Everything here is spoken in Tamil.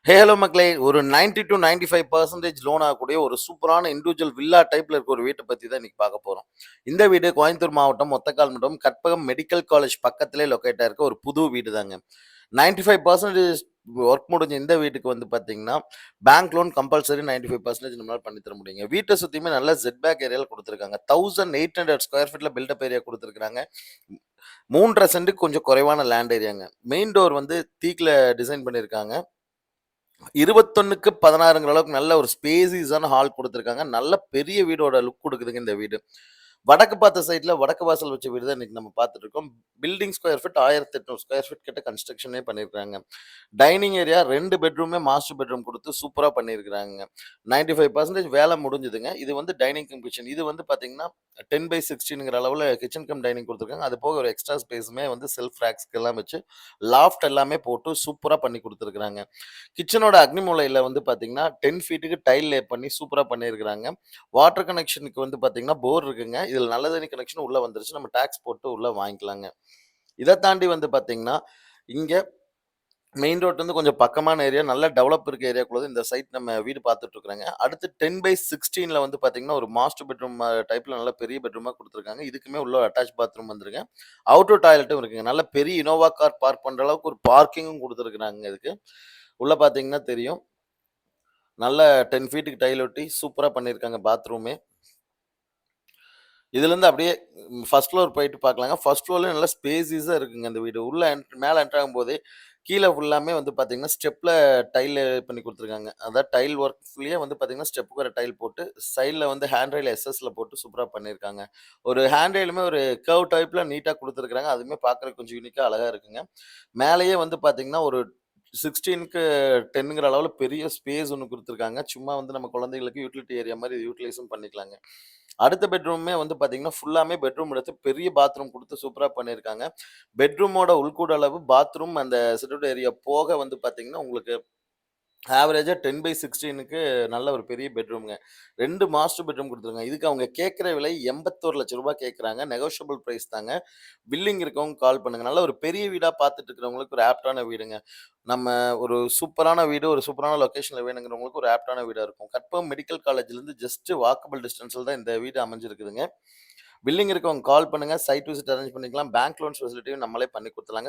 ஹலோ மக்களே! ஒரு 90-95% லோன் ஆகக்கூடிய ஒரு சூப்பரான இண்டிவிஜுவல் வில்லா டைப்ல இருக்க ஒரு வீட்ட பத்தி தான் இன்னைக்கு பார்க்க போறோம். இந்த வீடு கோயம்புத்தூர் மாவட்டம், ஒத்தக்கால் மண்டபம், கற்பகம் மெடிக்கல் காலேஜ் பக்கத்திலே லொக்கேட் ஆயிருக்க ஒரு புது வீடு தாங்க. 95% ஒர்க் முடிஞ்ச இந்த வீட்டுக்கு வந்து பார்த்தீங்கன்னா, பேங்க் லோன் கம்பல்சரி 95% நம்மளால பண்ணி தர முடியுங்க. வீட்ட சுத்தியுமே நல்ல செட் பேக் ஏரியால குடுத்துருக்காங்க. 1800 ஸ்கொயர் ஃபீட்ல பில்டப் ஏரியா குடுத்துருக்காங்க. 3 1/2 சென்ட்டுக்கு கொஞ்சம் குறைவான லேண்ட் ஏரியாங்க. மெயின் டோர் வந்து டீக்ல டிசைன் பண்ணியிருக்காங்க. 21க்கு 16ங்கிற அளவுக்கு நல்ல ஒரு ஸ்பேசியஸான ஹால் குடுத்துருக்காங்க. நல்ல பெரிய வீடோட லுக் குடுக்குதுங்க இந்த வீடு. வடக்கு பார்த்த சைட்ல வடக்கு வாசல் வச்ச வீடு தான் இன்னைக்கு நம்ம பார்த்துட்டு இருக்கோம். Building square feet 1800 square feet கிட்ட கன்ஸ்ட்ரக்ஷனே பண்ணியிருக்காங்க. டைனிங் ஏரியா 2 பெட்ரூமே மாஸ்டர் பெட்ரூம் குடுத்து சூப்பரா பண்ணியிருக்கிறாங்கங்க. 95% வேலை முடிஞ்சுதுங்க. இது வந்து டைனிங் கம் கிட்சன். இது வந்து பார்த்தீங்கன்னா, 10/16ங்கிற அளவுல கிட்சன் கம் டைனிங் குடுத்துருக்காங்க. அது போக ஒரு எக்ஸ்ட்ரா ஸ்பேஸுமே வந்து செல்ஃப் ரேக்ஸ்க்கெல்லாம் வச்சு, லாஃப்ட் எல்லாமே போட்டு சூப்பரா பண்ணி குடுத்துருக்காங்க. கிச்சனோட அக்னி மூலையில வந்து பார்த்தீங்கன்னா, 10 ஃபீட்டுக்கு டைல் லே பண்ணி சூப்பரா பண்ணியிருக்கிறாங்க. வாட்டர் கனெக்ஷனுக்கு வந்து பார்த்தீங்கன்னா, போர் இருக்குங்க. இதில நல்ல தண்ணி கனெக்ஷன் உள்ள வந்துருச்சு. நம்ம டாக்ஸ் போட்டு உள்ள வாங்கிக்கலாங்க. இத தாண்டி வந்து பார்த்தீங்கன்னா, இங்க மெயின் ரோட்லருந்து கொஞ்சம் பக்கமான ஏரியா, நல்ல டெவலப் இருக்க ஏரியாக்குள்ள இந்த சைட் நம்ம வீடு பார்த்துட்டு இருக்கிறோங்க. அடுத்து 10/16ல வந்து பார்த்தீங்கன்னா, ஒரு மாஸ்டர் பெட்ரூம் டைப்ல நல்ல பெரிய பெட்ரூமா குடுத்துருக்காங்க. இதுக்குமே உள்ள அட்டாச் பாத்ரூம் வந்துருங்க. அவுட்டர் டாய்லெட்டும் இருக்குங்க. நல்ல பெரிய இனோவா கார் பார்க் பண்ற அளவுக்கு ஒரு பார்க்கிங்கும் குடுத்துருக்காங்க இதுக்கு. உள்ள பார்த்தீங்கன்னா தெரியும். நல்ல 10 ஃபீட்டுக்கு டைல் ஒட்டி சூப்பரா பண்ணியிருக்காங்க பாத்ரூமே. இதுலேருந்து அப்படியே ஃபர்ஸ்ட் ஃப்ளோர் போயிட்டு பார்க்கலாங்க. ஃபர்ஸ்ட் ஃப்ளோர்லயும் நல்லா ஸ்பேசியஸா இருக்குங்க இந்த வீடு. உள்ள மேல என்டர் ஆகும்போதே, கீழ ஃபுல்லாமே வந்து பார்த்தீங்கன்னா, ஸ்டெப்ல டைல் பண்ணி குடுத்துருக்காங்க. அதாவது டைல் ஒர்க்ஸ்லயே வந்து பார்த்தீங்கன்னா, ஸ்டெப்புக்கு ஒரு டைல் போட்டு, சைட்ல வந்து ஹேண்ட் ரெயில் எஸ்எஸ்ல போட்டு சூப்பரா பண்ணியிருக்காங்க. ஒரு ஹேண்ட் ரெயிலுமே ஒரு கர்வ் டைப்ல நீட்டா குடுத்துருக்காங்க. அதுவுமே பார்க்கறதுக்கு கொஞ்சம் யூனிக்கா அழகா இருக்குங்க. மேலேயே வந்து பார்த்தீங்கன்னா, ஒரு 16க்கு 10ங்கிற அளவுல பெரிய ஸ்பேஸ் ஒண்ணு குடுத்துருக்காங்க. சும்மா வந்து நம்ம குழந்தைகளுக்கு யூட்டிலிட்டி ஏரியா மாரி யூட்டிலைஸும் பண்ணிக்கலாங்க. அடுத்த பெட்ரூமுமே வந்து பார்த்தீங்கன்னா, ஃபுல்லாமே பெட்ரூம் எடுத்து பெரிய பாத்ரூம் குடுத்து சூப்பரா பண்ணியிருக்காங்க. பெட்ரூமோட உள்கூட அளவு, பாத்ரூம் அந்த சிட் அவுட் ஏரியா போக வந்து பார்த்தீங்கன்னா, உங்களுக்கு ஆவரேஜா 10/16க்கு நல்ல ஒரு பெரிய பெட்ரூம்ங்க. 2 மாஸ்டர் பெட்ரூம் குடுத்துருக்காங்க. இதுக்கு அவங்க கேட்கிற விலை ரூ. 81,00,000 கேட்கறாங்க. நெகோஷியபிள் பிரைஸ் தாங்க. வில்லிங் இருக்கவங்க கால் பண்ணுங்க. நல்ல ஒரு பெரிய வீடா பார்த்துட்டு இருக்கிறவங்களுக்கு ஒரு ஆப்ட்டான வீடுங்க. நம்ம ஒரு சூப்பரான வீடு, ஒரு சூப்பரான லொகேஷன்ல வேணுங்கிறவங்களுக்கு ஒரு ஆப்ட்டான வீடா இருக்கும். கற்பகம் மெடிக்கல் காலேஜ்லேருந்து ஜஸ்ட் வாக்கபிள் டிஸ்டன்ஸ்ல தான் இந்த வீடு அமைஞ்சிருக்குதுங்க. வில்லிங் இருக்கவங்க கால் பண்ணுங்க. சைட் விசிட் அரேஞ்ச் பண்ணிக்கலாம். பேங்க் லோன்ஸ் ஃபெசிலிட்டியும் நம்மளே பண்ணி குடுத்துடலாங்க.